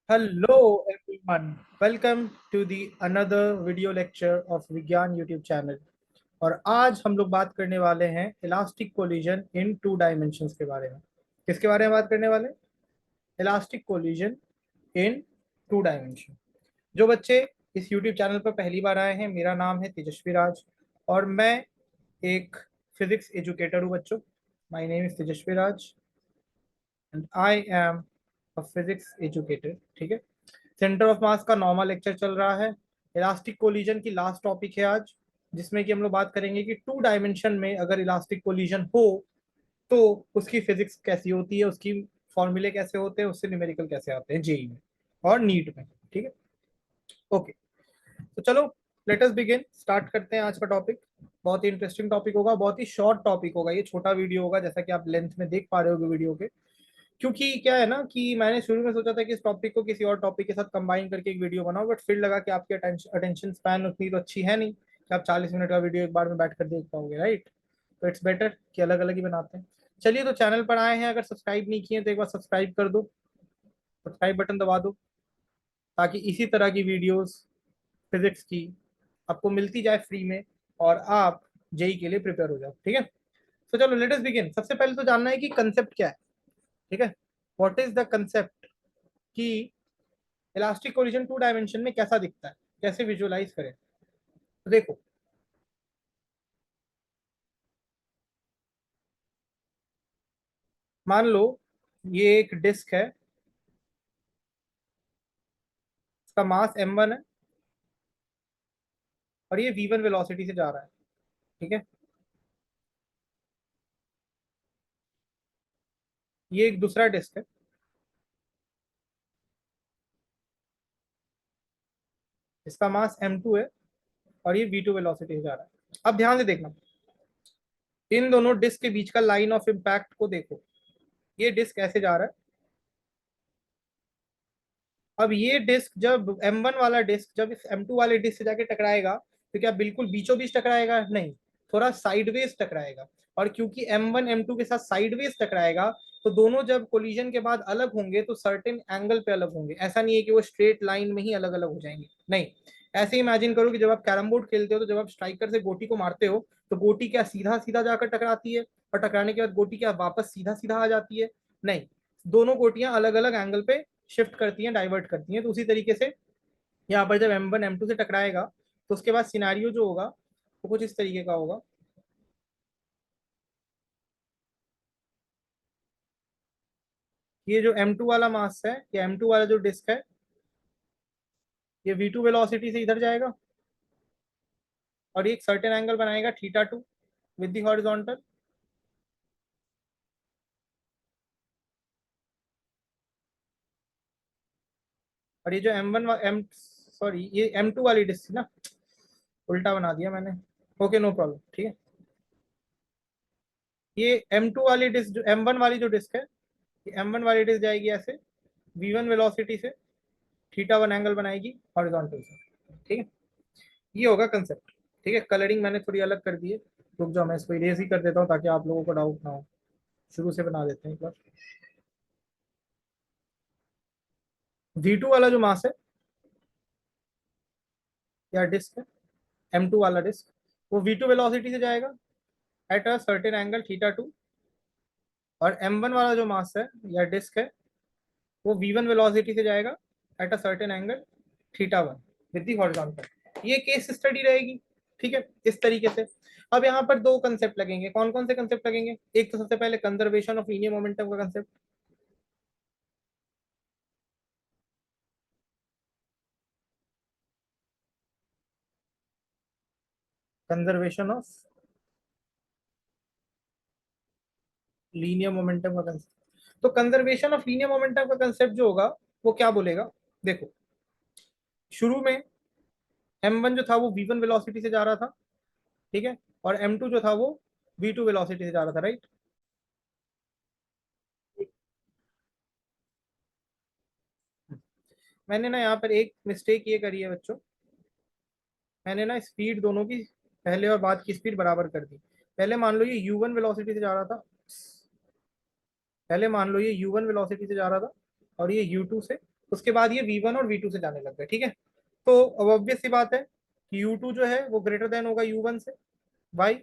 Hello everyone, welcome to the another video lecture of Vigyan YouTube channel. और आज हम लोग बात करने वाले हैं elastic collision in two dimensions के बारे में। किसके बारे में बात करने वाले? Elastic collision in two dimension. जो बच्चे इस यूट्यूब चैनल पर पहली बार आए हैं, मेरा नाम है तेजस्वी राज और मैं एक फिजिक्स एजुकेटर हूँ बच्चों। My name is Tejashwi Raj and I am a physics educator. ठीक है। सेंटर ऑफ मास का नॉर्मल लेक्चर चल रहा है। इलास्टिक कोलिजन की लास्ट टॉपिक है आज, जिसमें कि हम लोग बात करेंगे कि टू डायमेंशन में अगर इलास्टिक कोलिजन हो तो उसकी फिजिक्स कैसी होती है, उसकी फॉर्मूले कैसे होते हैं, उससे न्यूमेरिकल कैसे आते हैं जेई में और नीट में। ठीक है, ओके। तो चलो, लेट अस बिगिन, स्टार्ट करते हैं आज का टॉपिक। बहुत ही इंटरेस्टिंग टॉपिक होगा, बहुत ही शॉर्ट टॉपिक होगा, ये छोटा वीडियो होगा जैसा कि आप लेंथ में देख पा रहे हो वीडियो के। क्योंकि क्या है ना कि मैंने शुरू में सोचा था कि इस टॉपिक को किसी और टॉपिक के साथ कंबाइन करके एक वीडियो बनाओ, बट फिर लगा कि आपकी अटेंशन स्पैन उतनी तो अच्छी है नहीं कि आप 40 मिनट का वीडियो एक बार में बैठ कर देख पाओगे, राइट? तो इट्स बेटर कि अलग अलग ही बनाते हैं। चलिए, तो चैनल पर आए हैं, अगर सब्सक्राइब नहीं किए तो एक बार सब्सक्राइब कर दो, सब्सक्राइब बटन दबा दो, ताकि इसी तरह की वीडियोस फिजिक्स की आपको मिलती जाए फ्री में और आप जेई के लिए प्रिपेयर हो जाओ। ठीक है, तो चलो लेट अस बिगिन। सबसे पहले तो जानना है कि कंसेप्ट क्या है। ठीक है, व्हाट इज द कंसेप्ट कि इलास्टिक कोलिजन टू डायमेंशन में कैसा दिखता है, कैसे विजुअलाइज करें। तो देखो, मान लो ये एक डिस्क है, इसका मास m1 है और ये v1 वेलोसिटी से जा रहा है। ठीक है, ये एक दूसरा डिस्क है, इसका मास m2 है और ये v2 वेलोसिटी से जा रहा है। अब ध्यान से देखना, इन दोनों डिस्क के बीच का लाइन ऑफ इम्पैक्ट को देखो। ये डिस्क ऐसे जा रहा है। अब ये डिस्क जब m1 वाला डिस्क जब इस m2 वाले डिस्क से जाके टकराएगा, तो क्या बिल्कुल बीचों बीच टकराएगा? नहीं, थोड़ा साइडवेज टकराएगा। और क्योंकि m1 m2 के साथ साइडवेज टकराएगा, तो दोनों जब कोलिजन के बाद अलग होंगे तो सर्टेन एंगल पे अलग होंगे। ऐसा नहीं है कि वो स्ट्रेट लाइन में ही अलग अलग हो जाएंगे, नहीं। ऐसे इमेजिन करो कि जब आप कैरम बोर्ड खेलते हो तो जब आप स्ट्राइकर से गोटी को मारते हो तो गोटी क्या सीधा सीधा जाकर टकराती है और टकराने के बाद गोटी क्या वापस सीधा सीधा आ जाती है? नहीं, दोनों गोटियां अलग अलग एंगल पे शिफ्ट करती हैं, डाइवर्ट करती हैं। तो उसी तरीके से यहाँ पर जब m1 m2 से टकराएगा तो उसके बाद सिनारियो जो होगा वो कुछ इस तरीके का होगा। ये जो m2 वाला मास है, ये m2 वाला जो डिस्क है, ये v2 वेलोसिटी से इधर जाएगा और ये एक सर्टेन एंगल बनाएगा θ2 विद द हॉरिजॉन्टल। और ये जो m1 m सॉरी ये m2 वाली डिस्क थी ना, उल्टा बना दिया मैंने। ओके, नो प्रॉब्लम, ठीक है। ये m2 वाली डिस्क, जो m1 वाली जो डिस्क है, ये m1 वाली डिस्क जाएगी ऐसे v1 वेलोसिटी से, θ1 एंगल बनाएगी हॉरिजॉन्टल से। ठीक है, ये होगा कंसेप्ट। ठीक है, कलरिंग मैंने थोड़ी अलग कर दी है। रुक जाओ, मैं इसको इरेज ही कर देता हूँ ताकि आप लोगों को डाउट ना हो। शुरू से बना देते हैं एक बार। v2 वाला जो मास है या डिस्क है, m2 वाला डिस्क, वो v2 वेलोसिटी से जाएगा एट अ सर्टेन एंगल θ2। और m1 वाला जो मास है या डिस्क है, वो v1 वेलोसिटी से जाएगा at a certain angle θ1 with the horizontal. ये केस स्टडी रहेगी। ठीक है, इस तरीके से। अब यहाँ पर दो कंसेप्ट लगेंगे। कौन कौन से कंसेप्ट लगेंगे? एक तो सबसे पहले कंजर्वेशन ऑफ लीनियर मोमेंटम का concept. Conservation of linear momentum का कंसेप्ट। तो कंजर्वेशन ऑफ लीनियर मोमेंटम का कंसेप्ट जो होगा वो क्या बोलेगा? देखो, शुरू में m1 जो था वो v1 वेलोसिटी से जा रहा था। ठीक है, और m2 जो था वो v2 वेलोसिटी से जा रहा था, राइट? मैंने ना यहाँ पर एक मिस्टेक ये करी है बच्चों। मैंने ना स्पीड दोनों की, पहले और बाद की स्पीड बराबर कर दी। पहले मान लो ये u1 वेलोसिटी से जा रहा था, पहले मान लो ये u1 वेलोसिटी से जा रहा था और ये u2 से। उसके बाद ये V1 और V2 से जाने लग गए। ठीक है, तो अब ऑब्वियस सी बात है कि U2 जो है वो ग्रेटर देन होगा U1 से। वाई?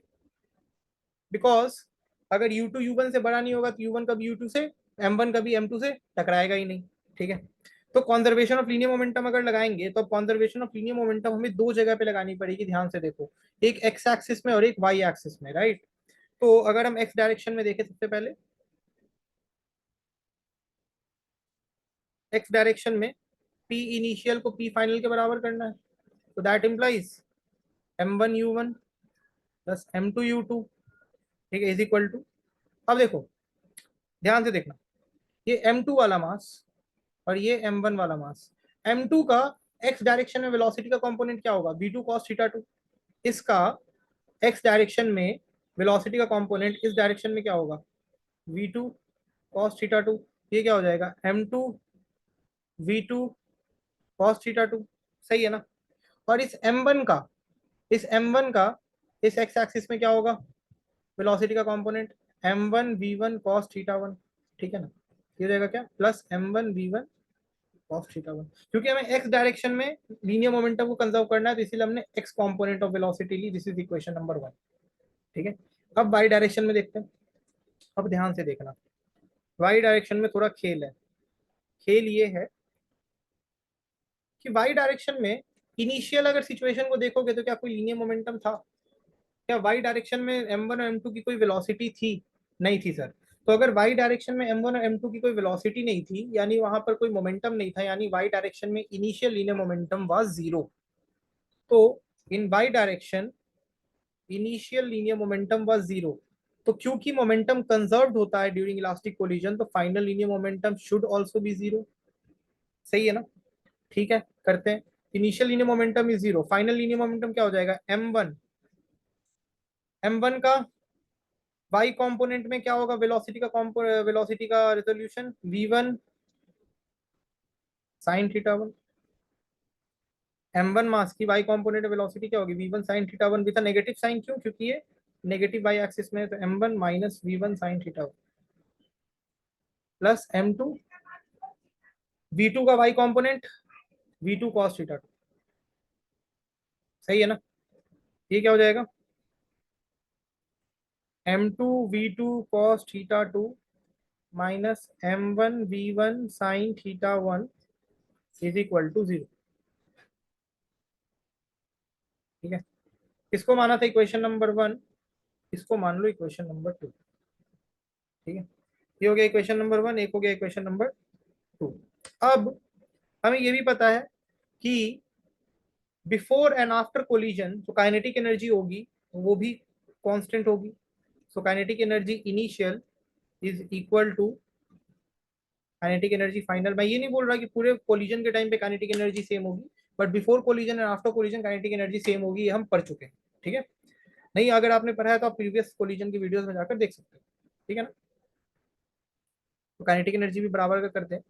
बिकॉज अगर U2 U1 से बड़ा नहीं होगा तो U1 कभी U2 से, M1 कभी M2 से टकराएगा ही नहीं। ठीक है, तो कॉन्जर्वेशन ऑफ लीनियर मोमेंटम अगर लगाएंगे तो कॉन्जर्वेशन ऑफ लीनियर मोमेंटम हमें दो जगह पे लगानी पड़ेगी, ध्यान से देखो, एक एक्स एक्सिस में और एक वाई एक्सिस में, राइट। तो अगर हम एक्स डायरेक्शन में देखें, सबसे पहले एक्स डायरेक्शन में P इनिशियल को P फाइनल के बराबर करना है, तो that implies M1 U1 plus M2 U2, ठीक है, इज इक्वल टू, अब देखो ध्यान से देखना, ये M2 वाला मास और ये M1 वाला मास, M2 का x डायरेक्शन में वेलोसिटी का कंपोनेंट क्या होगा, v2 cos थीटा 2। इसका x डायरेक्शन में वेलोसिटी का कंपोनेंट इस डायरेक्शन में क्या होगा, v2 cos थीटा 2। ये क्या हो जाएगा, M2 v2 cos थीटा 2, सही है ना। और इस M1 का, इस M1 का इस x एक्सिस में क्या होगा, वेलोसिटी का component M1 v1 cos theta 1। ठीक है ना, ये हो जाएगा क्या, plus M1 v1 cos theta 1। क्योंकि हमें x डायरेक्शन में लीनियर मोमेंटम को कंजर्व करना है, तो इसीलिए हमने x कंपोनेंट ऑफ वेलोसिटी ली। This is equation number 1। ठीक है, अब y डायरेक्शन में देखते हैं। अब ध्यान से देखना, y डायरेक्शन में थोड़ा खेल है। खेल ये है कि y डायरेक्शन में इनिशियल अगर सिचुएशन को देखोगे तो क्या कोई लीनियर मोमेंटम था, क्या y डायरेक्शन में m1 और m2 की कोई वेलोसिटी थी, नहीं थी सर। तो अगर y डायरेक्शन में m1 और m2 की कोई वेलोसिटी नहीं थी, यानी वहां पर कोई मोमेंटम नहीं था, यानी y डायरेक्शन में initial linear momentum was zero. तो इन y direction initial linear momentum was zero. तो क्योंकि मोमेंटम कंजर्व्ड होता है ड्यूरिंग इलास्टिक कोलिजन, तो final linear momentum should also be zero. सही है ना, ठीक है, करते हैं। Initial linear momentum is zero, final linear momentum क्या हो जाएगा, m1। m1 का y कंपोनेंट में क्या होगा, वेलोसिटी का resolution v1 sin theta 1। m1 मास की y कंपोनेंट वेलोसिटी क्या होगी, v1 sin theta 1 with negative sign, क्यों, क्योंकि ये नेगेटिव y एक्सिस में है, तो m1 minus v1 sin theta 1 plus m2 v2 का y component v2 cos theta 2। सही है ना, ये क्या हो जाएगा, m2 v2 cos theta 2 minus m1 v1 sin theta 1 is equal to zero. ठीक है, किसको माना था इक्वेशन नंबर 1, इसको मान लो इक्वेशन नंबर 2। ठीक है, ये हो गया इक्वेशन नंबर 1, एक हो गया इक्वेशन नंबर 2। अब हमें ये भी पता है कि बिफोर एंड आफ्टर कोलिजन जो काइनेटिक एनर्जी होगी वो भी कांस्टेंट होगी। So kinetic energy initial is equal to kinetic energy final. मैं ये नहीं बोल रहा कि पूरे कोलिजन के टाइम पे काइनेटिक एनर्जी सेम होगी, but before collision and after collision kinetic energy same होगी, ये हम पढ़ चुके हैं। ठीक है, नहीं अगर आपने पढ़ा है तो आप प्रीवियस कोलिजन की वीडियोस में जाकर देख सकते हैं। ठीक है ना, तो काइनेटिक एनर्जी भी बराबर का करते हैं,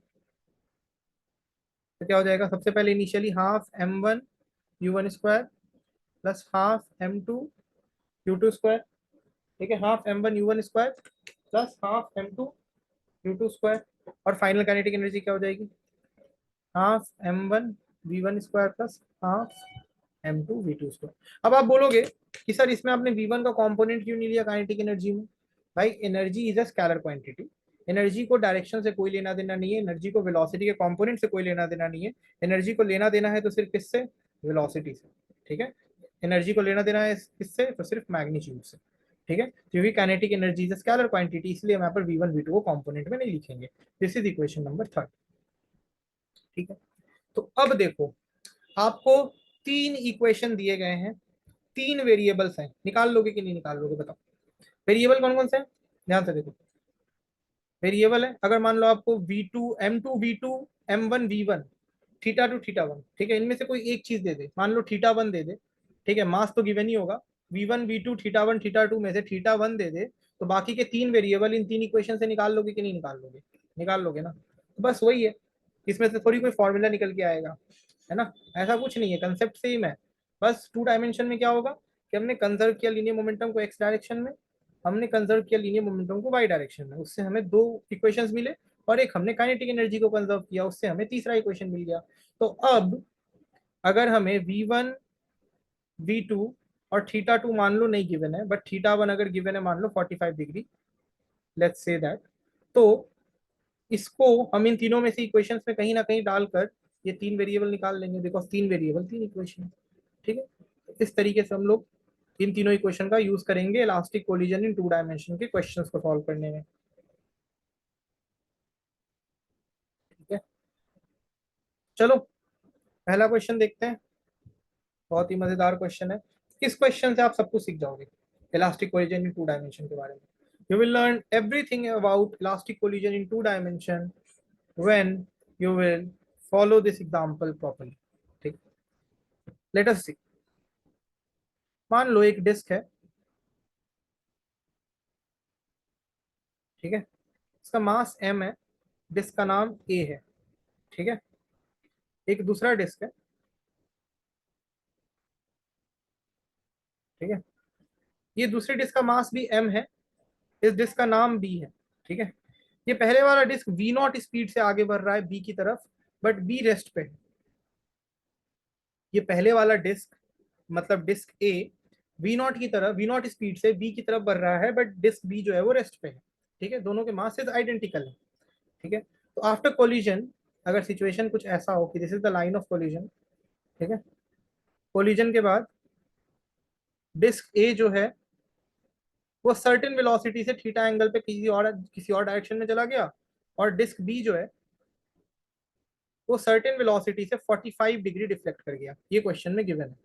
तो क्या हो जाएगा, सबसे पहले initially half m1 u1 square plus half m2 u2 square. ठीक है, half m1 u1 square plus half m2 u2 square. और फाइनल काइनेटिक एनर्जी क्या हो जाएगी, half m1 v1 square plus half m2 v2 square. अब आप बोलोगे कि सर इसमें आपने v1 का कंपोनेंट क्यों नहीं लिया काइनेटिक एनर्जी में। भाई energy is a scalar quantity, energy को डायरेक्शन से कोई लेना देना नहीं है, एनर्जी को वेलोसिटी के कंपोनेंट से कोई लेना देना नहीं है। एनर्जी को लेना देना है तो सिर्फ किससे, वेलोसिटी से। ठीक है, एनर्जी को लेना देना है किससे, तो सिर्फ मैग्नीट्यूड से। ठीक है, क्योंकि kinetic energy is a scalar quantity, इसलिए हम यहाँ पर v1 v2 को कंपोनेंट में नहीं लिखेंगे। This is equation number 3। ठीक है, तो अब देखो आपको तीन इक्वेशन दिए गए हैं, तीन वेरिएबल्स हैं, निकाल लोगे कि नहीं निकाल लोगे, बताओ। वेरिएबल कौन कौन से हैं, ध्यान से देखो। वेरिएबल है, अगर मान लो आपको v2 m2 v2 m1 v1 theta 2 theta 1, ठीक है, इनमें से कोई एक चीज दे दे, मान लो थीटा 1 दे दे। ठीक है, मास तो गिवन ही होगा, v1 v2 थीटा 1 थीटा 2 में से थीटा 1 दे दे, तो बाकी के तीन वेरिएबल इन तीन इक्वेशन से निकाल लोगे कि नहीं निकाल लोगे, निकाल लोगे ना। तो बस वही है, इसमें से थोड़ी कोई फॉर्मूला निकल के आएगा, है ना, ऐसा कुछ नहीं है, कंसेप्ट सेम है। बस टू डायमेंशन में क्या होगा कि हमने कंजर्व किया लीनियर मोमेंटम को एक्स डायरेक्शन में, हमने कंजर्व किया लीनियर मोमेंटम को वाई डायरेक्शन में, उससे हमें दो इक्वेशंस मिले और एक हमने काइनेटिक एनर्जी को कंजर्व किया, उससे हमें तीसरा इक्वेशन मिल गया। तो अब अगर हमें V1 V2 और θ2 मान लो नहीं गिवन है, बट θ1 अगर गिवन है मान लो 45 डिग्री, लेट्स से दैट, तो इसको हम इन तीनों में से इक्वेशंस में कहीं ना कहीं डालकर ये तीन वेरिएबल निकाल लेंगे, बिकॉज तीन वेरिएबल तीन इक्वेशन। ठीक है, इस तरीके से हम लोग इन तीनों इक्वेशन का यूज करेंगे elastic collision in two dimension के क्वेश्चंस को सॉल्व करने में। ठीक है, चलो पहला क्वेश्चन देखते हैं। बहुत ही मजेदार क्वेश्चन है। इस क्वेश्चन से आप सब कुछ सीख जाओगे elastic collision in two dimension के बारे में। You will learn everything about elastic collision in two dimension when you will follow this example properly. ठीक, लेट अस सी। मान लो एक डिस्क है, ठीक है, इसका मास m है, डिस्क का नाम a है। ठीक है, एक दूसरा डिस्क है, ठीक है, ये दूसरी डिस्क का मास भी m है, इस डिस्क का नाम b है। ठीक है, ये पहले वाला डिस्क v नॉट स्पीड से आगे बढ़ रहा है b की तरफ, बट b रेस्ट पे है। ये पहले वाला डिस्क मतलब डिस्क a v नॉट की तरफ, v नॉट स्पीड से b की तरफ बढ़ रहा है, बट डिस्क b जो है वो रेस्ट पे है। ठीक है, दोनों के मासेस आइडेंटिकल है। ठीक है, तो आफ्टर कोलिजन अगर सिचुएशन कुछ ऐसा हो कि this is the line of collision, ठीक है, कोलिजन के बाद डिस्क ए जो है वो सर्टेन वेलोसिटी से थीटा एंगल पे किसी और डायरेक्शन में चला गया, और डिस्क बी जो है वो सर्टेन वेलोसिटी से 45 डिग्री डिफ्लेक्ट कर गया। ये क्वेश्चन में गिवन है।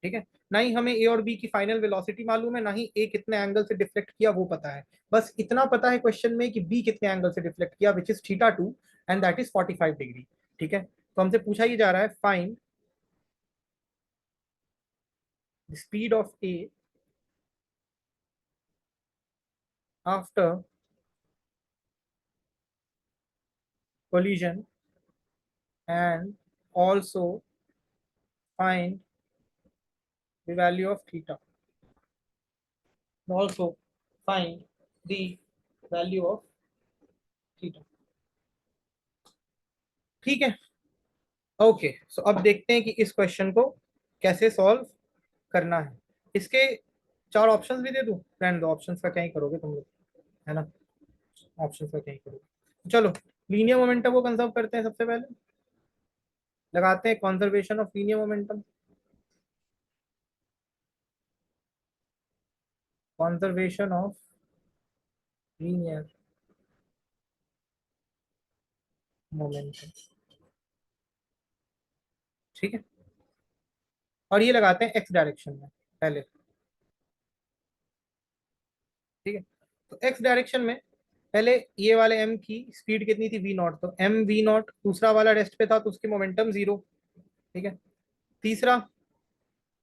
ठीक है, ना ही हमें ए और बी की फाइनल वेलोसिटी मालूम है, ना ही ए कितने एंगल से डिफ्लेक्ट किया वो पता है। बस इतना पता है क्वेश्चन में कि बी कितने एंगल से डिफ्लेक्ट किया, which is θ2 and that is 45 degree. ठीक है, तो हमसे पूछा ही जा रहा है find the speed of A after collision and also find the value of theta, also find the value of theta। ठीक है, ओके, सो अब देखते हैं कि इस क्वेश्चन को कैसे सॉल्व करना है। इसके चार ऑप्शंस भी दे दूं? रहने दो, ऑप्शंस का क्या ही करोगे तुम लोग, है ना, ऑप्शंस का क्या ही करोगे। चलो लीनियर मोमेंटम को कंजर्व करते हैं। सबसे पहले लगाते हैं conservation of linear momentum. Conservation of linear momentum, ठीक है, और ये लगाते हैं एक्स डायरेक्शन में पहले। ठीक है, तो एक्स डायरेक्शन में पहले ये वाले एम की स्पीड कितनी थी, वी नॉट, तो एम वी नॉट, दूसरा वाला रेस्ट पे था तो उसकी मोमेंटम जीरो। ठीक है, तीसरा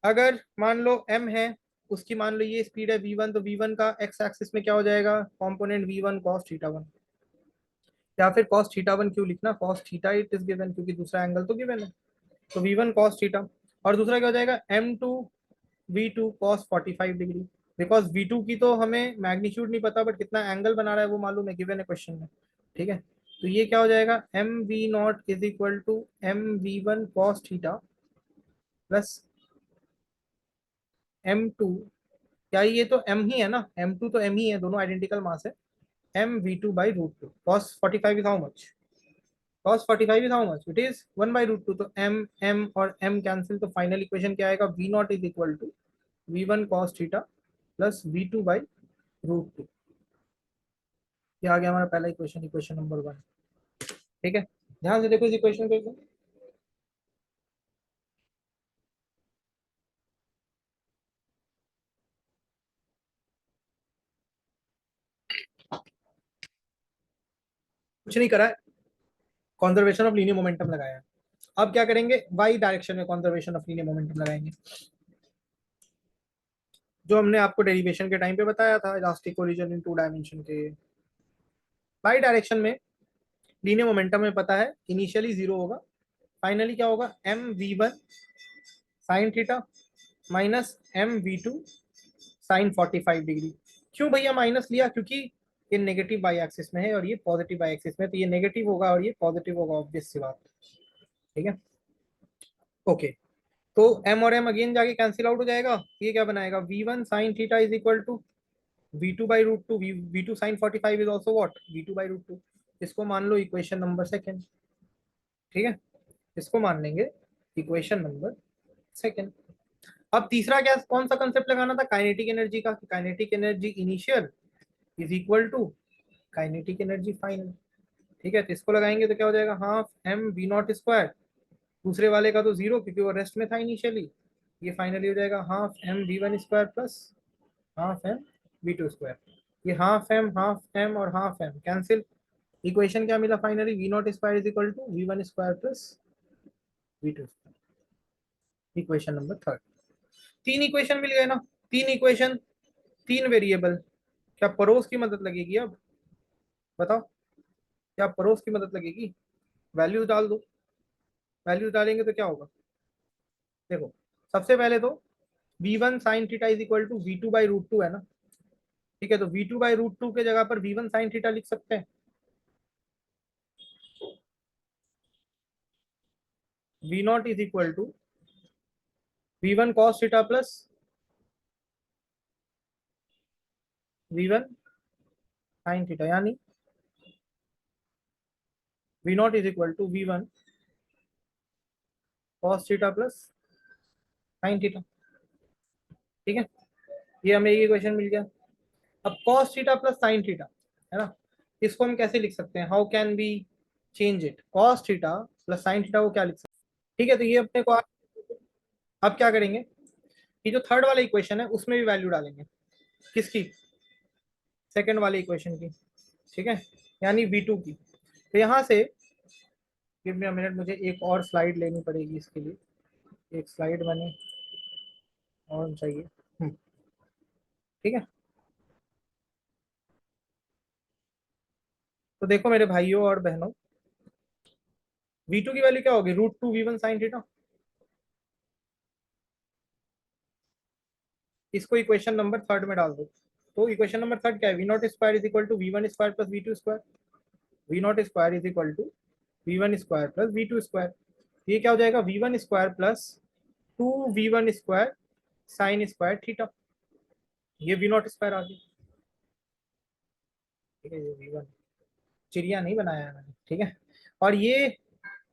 अगर मान लो एम है, उसकी मान लो ये स्पीड है v1, तो v1 का एक्स एक्सिस में क्या हो जाएगा, कॉम्पोनेंट v1 cos θ1, या फिर cos θ1 क्यों लिखना, cos theta it is given, क्योंकि दूसरा एंगल तो गिवन है, तो v1 cos थीटा। और दूसरा क्या हो जाएगा, m2 v2 cos 45 degree, because v2 की तो हमें मैग्नीट्यूड नहीं पता, बट कितना एंगल बना रहा है वो मालूम है, गिवन है क्वेश्चन में। ठीक है, तो ये क्या हो जाएगा, m v not is equal to m v one cos theta plus m2, क्या ये तो m ही है ना, m2 तो m ही है, दोनों आइडेंटिकल मास है, m v2 by root two, cos 45 is how much, cos 45 is how much, it is 1 by root two, तो m और m कैंसिल, तो फाइनल इक्वेशन क्या आएगा, v not is equal to v1 cos theta plus v2 by root two. ये आ गया हमारा पहला इक्वेशन, इक्वेशन नंबर 1। ठीक है, ध्यान से देखो इस इक्वेशन को। कुछ नहीं करा है, कॉन्जर्वेशन ऑफ लीनियर मोमेंटम लगाया है। अब क्या करेंगे, वाई डायरेक्शन में कॉन्जर्वेशन ऑफ लीनियर मोमेंटम लगाएंगे, जो हमने आपको डेरिवेशन के टाइम पे बताया था elastic collision in two dimension के। वाई डायरेक्शन में लीनियर मोमेंटम में पता है इनिशियली जीरो होगा, फाइनली क्या होगा, m v one sine theta minus m v two sine 45 degree. क्यों भैया माइनस लिया, क्योंकि ये नेगेटिव बाई एक्सिस में है और ये पॉजिटिव बाई एक्सिस में, तो ये नेगेटिव होगा और ये पॉजिटिव होगा, ऑब्वियस सी बात। ठीक है, ओके। तो m और m अगेन जाके कैंसिल आउट हो जाएगा। ये क्या बनाएगा, v1 sine theta is equal to v2 by root 2। v2 sine 45 is also what, v2 by root 2। इसको मान लो इक्वेशन नंबर सेकेंड। ठीक है, इसको मान लेंगे इक्वेशन नंबर सेकेंड। अब तीसरा क्या, कौन सा कंसेप्ट लगाना था, काइनेटिक एनर्जी का। Kinetic energy initial is equal to kinetic energy final. ठीक है, तो इसको लगाएंगे तो क्या हो जाएगा, half m v not square. दूसरे वाले का तो जीरो क्योंकि वो रेस्ट में था इनिशियली। ये फाइनली हो जाएगा half m v one square plus half m v two square. ये हाफ एम और हाफ एम कैंसिल। इक्वेशन क्या मिला finally, v not square is equal to we one square plus v two square. Equation number third. तीन इक्वेशन मिल गए ना, तीन इक्वेशन, तीन वेरिएबल। क्या पड़ोस की मदद लगेगी अब, बताओ, क्या पड़ोस की मदद लगेगी। वैल्यूज डाल दो, वैल्यूज डालेंगे तो क्या होगा, देखो। सबसे पहले तो v one sine theta is equal to v2 by root 2 है ना। ठीक है, तो v2 by रूट 2 के जगह पर v1 साइन थीटा लिख सकते हैं। V not is equal to v1 cos theta plus v1 sine theta, यानी V not is equal to v1 cos theta plus sine theta. ठीक है, ये हमें एक इक्वेशन मिल गया। अब cos theta plus sine theta है ना, इसको हम कैसे लिख सकते हैं, how can be change it, cos theta plus sine theta को क्या लिख सकते हैं। ठीक है, तो ये अपने को अब क्या करेंगे कि जो थर्ड वाला इक्वेशन है उसमें भी वैल्यू डालेंगे, किसकी, सेकंड वाले इक्वेशन की। ठीक है, यानी v2 की। तो यहाँ से गिव मी अ मिनट, मुझे एक और स्लाइड लेनी पड़ेगी इसके लिए। एक स्लाइड मैंने और चाहिए। ठीक है, तो देखो मेरे भाइयों और बहनों, v2 की वैल्यू क्या होगी, √2 v1 साइन थीटा। इसको इक्वेशन नंबर थर्ड में डाल दो। तो इक्वेशन नंबर थर्ड क्या है, v not square is equal to we one square plus v two square. V not square is equal to we one square plus v two square. ये क्या हो जाएगा, v one square plus two we one square sine square theta. ये v not square आ गया। ठीक है, ये वी वन, चिड़िया नहीं बनाया है मैंने। ठीक है, और ये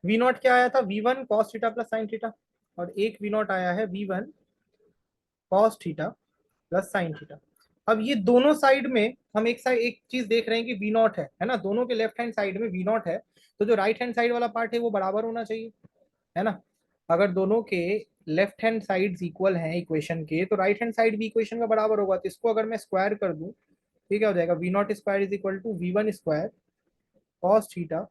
वी नॉट क्या आया था, v one cos theta plus sine theta. और एक वी नॉट आया है v one cos theta plus sine theta. अब ये दोनों साइड में हम एक साइड एक चीज देख रहे हैं कि वी नॉट है ना, दोनों के लेफ्ट हैंड साइड में वी नॉट है। तो जो राइट हैंड साइड वाला पार्ट है वो बराबर होना चाहिए, है ना। अगर दोनों के लेफ्ट हैंड साइड्स इक्वल हैं इक्वेशन के, तो राइट हैंड साइड भी इक्वेशन का बराबर होगा। तो इसको अगर मैं स्क्वायर कर दूं तो क्या हो जाएगा, v not square is equal to we one square cos theta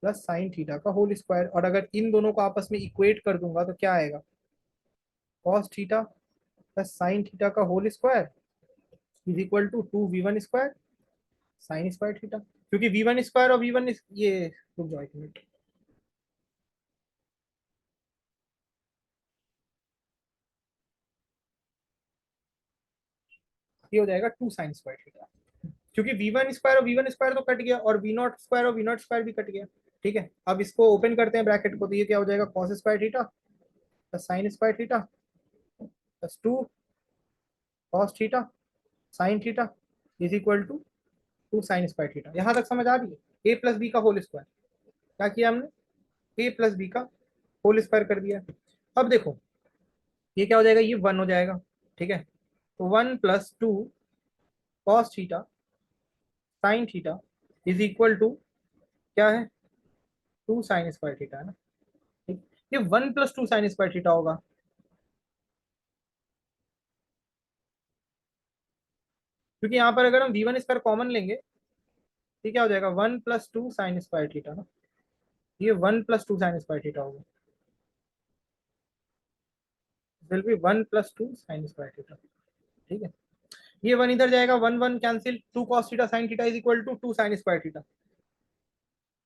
plus sine theta का होल स्क्वायर। और अगर इन दोनों को आपस में इक्वेट कर दूंगा तो क्या आएगा, cos theta plus sine theta का whole square is equal to two we one square sine square theta. क्योंकि वी वन स्क्वायर और वी वन, ये रुक जाओ एक मिनट, ये हो जाएगा टू साइन स्क्वायर थीटा। क्योंकि वी वन स्क्वायर और वी वन स्क्वायर तो कट गया, और वी नॉट स्क्वायर और वी नॉट स्क्वायर भी कट गया। ठीक है, अब इसको ओपन करते हैं ब्रैकेट को, तो ये क्या हो जाएगा, cos square theta plus sine square theta plus two cos theta sine theta is equal to two sine square theta. यहां तक समझ आ रही है, ए प्लस बी का होल स्क्वायर। क्या किया हमने, ए प्लस बी का होल स्क्वायर कर दिया। अब देखो ये क्या हो जाएगा, ये वन हो जाएगा। ठीक है, तो one plus two cos theta sine theta is equal to क्या है, टू साइन स्क्वायर थीटा, है ना। ठीक, ये one plus two sine square theta होगा। क्योंकि यहाँ पर अगर हम वी वन स्क्वायर कॉमन लेंगे तो क्या हो जाएगा, one plus two sine square theta ना। ये one plus two sine square theta होगा, will be one plus two sine square theta. ठीक है, ये वन इधर जाएगा, one one cancel, two cos theta sine theta is equal to two sine square theta.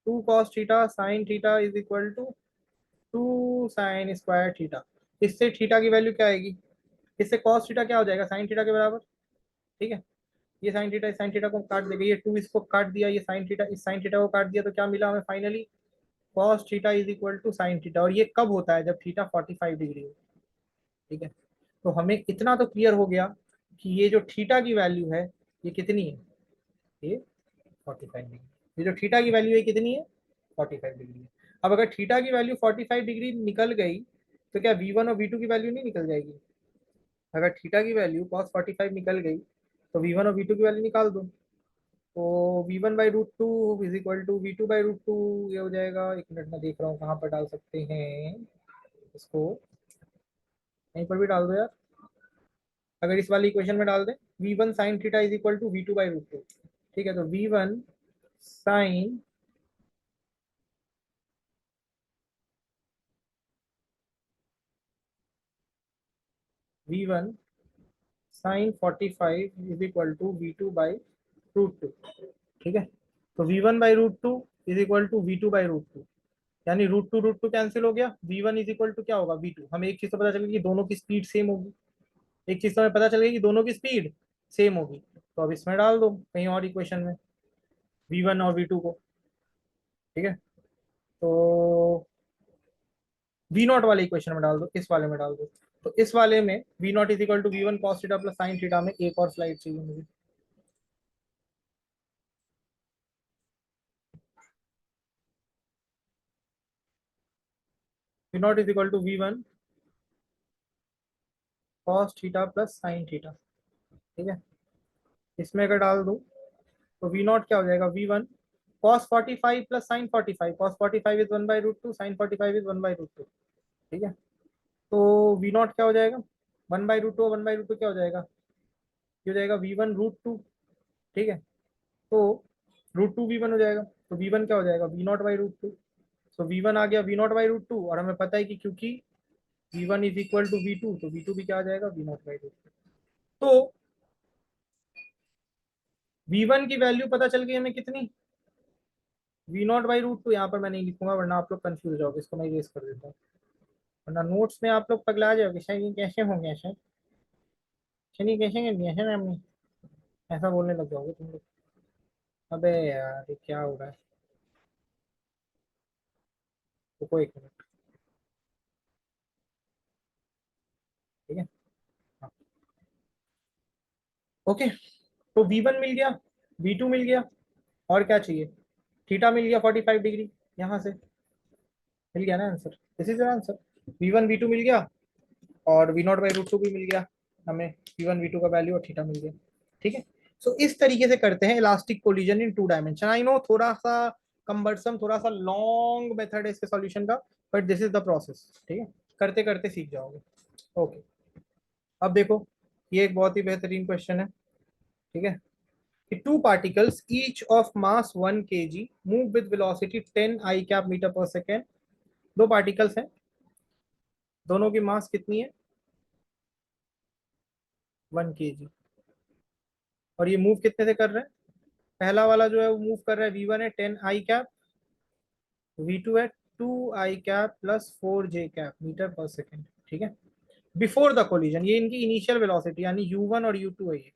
Two cos theta sine theta is equal to two sine square theta. इससे theta की value क्या आएगी, इससे कॉस थीटा क्या हो जाएगा, sine theta के बराबर। ठीक है, ये साइन थीटा इस साइन थीटा को काट देगा, ये 2 इसको काट दिया, ये साइन थीटा इस साइन थीटा को काट दिया, तो क्या मिला हमें finally, cos theta is equal to sine theta. और ये कब होता है, जब थीटा 45 डिग्री हो। ठीक है, तो हमें इतना तो क्लियर हो गया कि ये जो थीटा की वैल्यू है ये कितनी है, ये 45 डिग्री। ये जो थीटा की वैल्यू है कितनी है, 45 डिग्री है। अब अगर थीटा की वैल्यू 45 डिग्री निकल गई तो क्या V1 और V2 की वैल्यू नहीं निकल जाएगी। अगर थीटा की वैल्यू cos 45 निकल गई तो V1 और V2 की वैल्यू निकाल दो। तो V1/√2 is equal to V2/√2, ये हो जाएगा, एक मिनट में देख रहा हूँ कहाँ पर डाल सकते हैं इसको, कहीं पर भी डाल दो यार। अगर इस वाली इक्वेशन में डाल दें, V1 sin theta is equal to V2/√2। ठीक है, तो V1 sin V1 sin 45 is equal to V2/√2। ठीक है, तो V1/√2 is equal to V2/√2, यानी √2 कैंसिल हो गया। V1 इज इक्वल टू क्या होगा, V2। हमें एक चीज तो पता चल गई कि दोनों की स्पीड सेम होगी, एक चीज तो हमें पता चल गई कि दोनों की स्पीड सेम होगी। तो अब इसमें डाल दो कहीं और इक्वेशन में V1 और V2 को। ठीक है, तो V0 वाले इक्वेशन में डाल दो, इस वाले में डाल दो। तो इस वाले में V0 is equal to V1 cos theta plus sine theta में एक और स्लाइड चाहिए मुझे। V0 is equal to V1 cos theta plus sine theta. ठीक है, इसमें अगर डाल दो तो V0 क्या हो जाएगा, V1 cos 45 plus sine 45। cos 45 is 1/√2, sine 45 is 1/√2। ठीक है, तो V0 क्या हो जाएगा, 1/√2 और 1/√2 क्या हो जाएगा, ये हो जाएगा V1/√2। ठीक है, तो √2 V1 हो जाएगा, तो V1 क्या हो जाएगा, V0/√2। तो V1 आ गया V0/√2, और हमें पता है कि क्योंकि V1 is equal to V2, तो V2 भी क्या आ जाएगा, V0/√2। तो V1 की वैल्यू पता चल गई हमें कितनी, V0/√2। यहाँ पर मैं नहीं लिखूंगा वरना आप लोग कंफ्यूज हो जाओगे, इसको मैं इरेज कर देता हूँ, वरना नोट्स में आप लोग पगला जाओगे, शायद ये कैसे होंगे, शायद शायद ये कैसे कर दिया है हमने, ऐसा बोलने लग जाओगे तुम लोग। अबे यार ये क्या हो रहा है, रुको एक मिनट। ठीक है, हाँ। ओके, तो V1 मिल गया, V2 मिल गया, और क्या चाहिए, थीटा मिल गया 45 डिग्री, यहाँ से मिल गया ना answer, this is answer. V1 V2 मिल गया, और V0/√2 भी मिल गया हमें, V1 V2 का वैल्यू और थीटा मिल गया। ठीक है, सो इस तरीके से करते हैं elastic collision in 2 dimension. I know थोड़ा सा कंबरसम, थोड़ा सा लॉन्ग मेथड है इसके सॉल्यूशन का, but this is the process. ठीक है, करते करते सीख जाओगे। ओके, अब देखो, ये एक बहुत ही बेहतरीन क्वेश्चन है। ठीक है, कि two particles each of mass 1 kg move with velocity 10 i cap metre पर सेकेंड। दो पार्टिकल्स हैं, दोनों की मास कितनी है, 1 kg, और ये मूव कितने से कर रहे हैं। पहला वाला जो है वो मूव कर रहा है, V1 है 10 आई कैप, V2 है 2 I cap plus 4 j cap metre पर सेकेंड। ठीक है, बिफोर द कोलिजन, ये इनकी इनिशियल वेलोसिटी यानी U1 और U2 है ये।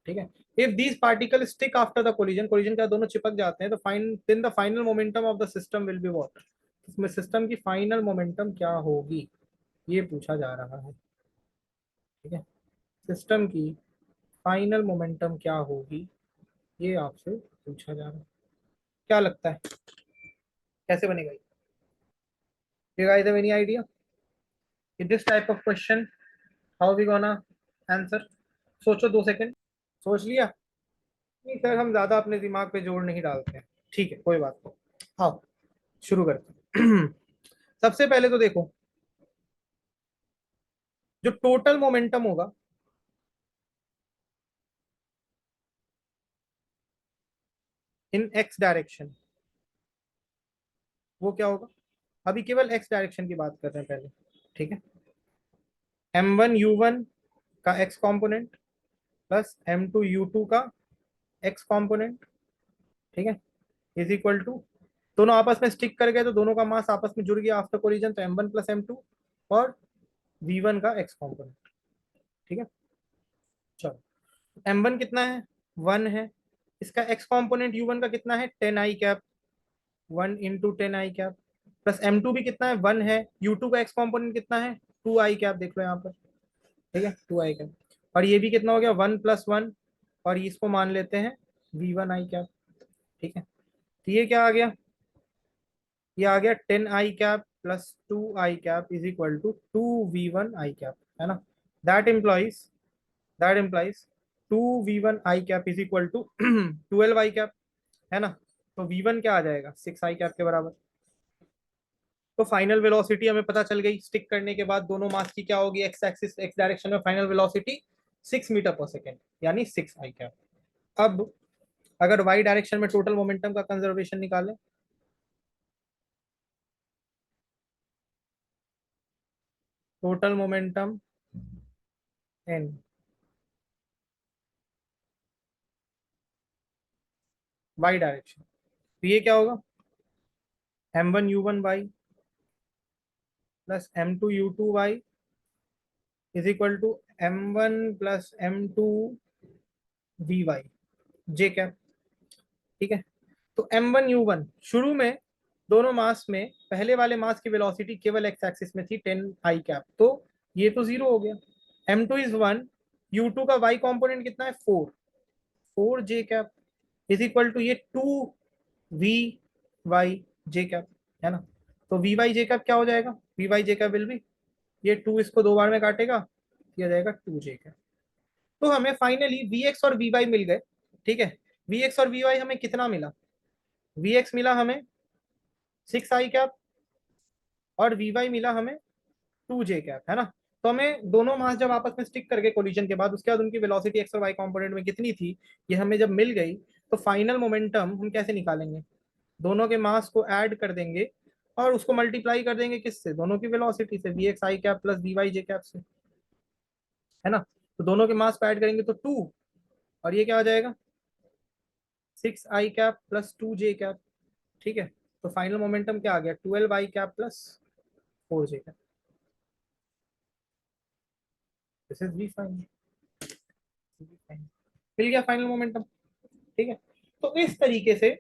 ठीक है, if these particle stick after the collision, collision का दोनों चिपक जाते हैं, तो fine then the final momentum of the system will be what. इसमें सिस्टम की फाइनल मोमेंटम क्या होगी, ये पूछा जा रहा है। ठीक है, सिस्टम की फाइनल मोमेंटम क्या होगी, ये आपसे पूछा जा रहा है। क्या लगता है कैसे बनेगा ये, you guys have any idea in this type of question how we gonna answer। सोचो 2 सेकंड, सोच लिया। नहीं सर, हम ज्यादा अपने दिमाग पे जोर नहीं डालते हैं, ठीक है कोई बात नहीं। आओ शुरू करते हैं। सबसे पहले तो देखो, जो टोटल मोमेंटम होगा इन एक्स डायरेक्शन, वो क्या होगा। अभी केवल एक्स डायरेक्शन की बात कर रहे हैं पहले। ठीक है, M1 U1 का x component plus M2 U2 का एक्स कॉम्पोनेंट। ठीक है, इज इक्वल टू, दोनों आपस में स्टिक कर गए तो दोनों का मास आपस में जुड़ गया आफ्टर कोलिजन, तो M1 प्लस M2 और V1 का एक्स कॉम्पोनेंट। ठीक है, चलो M1 कितना है, 1 है। इसका x कॉम्पोनेंट u1 का कितना है 10 i cap, 1 into 10 i cap, plus m2 भी कितना है 1 है। u2 का x कॉम्पोनेंट कितना है 2 i कैप, देख लो यहाँ पर, ठीक है 2 i कैप। और ये भी कितना हो गया 1 प्लस 1, और इसको मान लेते हैं v1 i कैप, ठीक है। तो ये क्या आ गया, ये आ गया 10 i cap plus 2 i cap is equal to 2v1 i cap, है ना। That implies that implies 2v1 i cap is equal to 12 i cap, है ना। तो v1 क्या आ जाएगा 6 i कैप के बराबर। तो फाइनल वेलोसिटी हमें पता चल गई, स्टिक करने के बाद दोनों मास की क्या होगी, एक्स एक्सिस एक्स डायरेक्शन में फाइनल वेलोसिटी 6 मीटर पर सेकेंड, यानी 6 i कैप। अब अगर वाई डायरेक्शन में टोटल मोमेंटम का कंजर्वेशन निकालें, total momentum in y direction, तो ये क्या होगा m1u1y plus m2u2y is equal to m1 plus m2vy j cap, ठीक है। तो m1u1 शुरू में दोनों मास में पहले वाले मास की वेलोसिटी केवल एक्स एक्सिस में थी 10 i कैप, तो ये तो जीरो हो गया। m2 इज 1, u2 का y कंपोनेंट कितना है 4 J cap is equal to ये 2v जे कैप, है ना। तो vy जे कैप क्या हो जाएगा, vy J cap will be, ये 2 इसको दो बार में काटेगा, किया जाएगा 2 जे कैप। तो हमें फाइनली vx और vy मिल गए, ठीक है। vx और vy हमें कितना मिला, vx मिला हमें 6 i कैप, और vy मिला हमें 2 जे कैप, है ना। तो हमें दोनों मास जब आपस में स्टिक करके कोलिजन के बाद, उसके बाद उनकी वेलोसिटी एक्स और वाई कंपोनेंट में कितनी थी, ये हमें जब मिल गई, तो फाइनल मोमेंटम हम कैसे निकालेंगे, दोनों के मास को ऐड कर देंगे और उसको मल्टीप्लाई कर देंगे किससे, दोनों की वेलोसिटी से, v x i cap plus v y j cap से, है ना। तो दोनों के मास को ऐड करेंगे तो 2, और ये क्या आ जाएगा 6 i cap plus 2 J cap, ठीक है। तो फाइनल मोमेंटम क्या आ गया 12 i cap plus 4 J cap, this is V final, मिल गया फाइनल मोमेंटम, ठीक है। तो इस तरीके से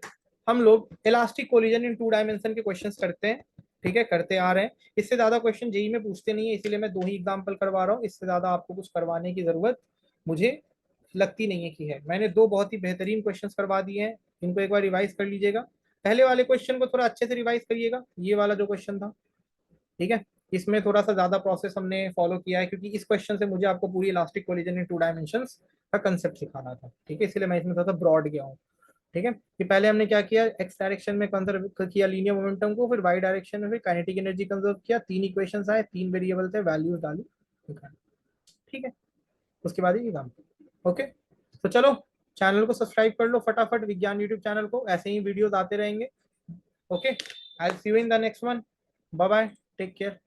हम लोग इलास्टिक कोलिजन इन 2 डायमेंशन के क्वेश्चंस करते हैं, ठीक है, करते आ रहे हैं। इससे ज्यादा क्वेश्चन जेई में पूछते नहीं है, इसीलिए मैं 2 ही एग्जांपल करवा रहा हूँ, इससे ज्यादा आपको कुछ करवाने की जरूरत मुझे लगती नहीं है कि है। मैंने 2 बहुत ही बेहतरीन क्वेश्चन करवा दिए हैं, इनको एक बार रिवाइज कर लीजिएगा। पहले वाले क्वेश्चन को थोड़ा अच्छे से रिवाइज करिएगा, ये वाला जो क्वेश्चन था, ठीक है। इसमें थोड़ा सा ज्यादा प्रोसेस हमने फॉलो किया है, क्योंकि इस क्वेश्चन से मुझे आपको पूरी इलास्टिक कोलिजन इन 2 डायमेंशन का कंसेप्ट सिखाना था, ठीक है, इसलिए मैं इसमें थोड़ा सा ब्रॉड गया हूँ, ठीक है। कि पहले हमने क्या किया, एक्स डायरेक्शन में कंजर्व किया लीनियर मोमेंटम को, फिर वाई डायरेक्शन में फिर काइनेटिक एनर्जी कंजर्व किया, 3 इक्वेशंस आए, 3 वेरिएबल थे, वैल्यूज डाली, ठीक है। उसके बाद ही काम, ओके। तो चलो, चैनल को सब्सक्राइब कर लो फटाफट, विज्ञान यूट्यूब चैनल को, ऐसे ही वीडियोस आते रहेंगे, okay. I see you in the next one, bye bye, take care.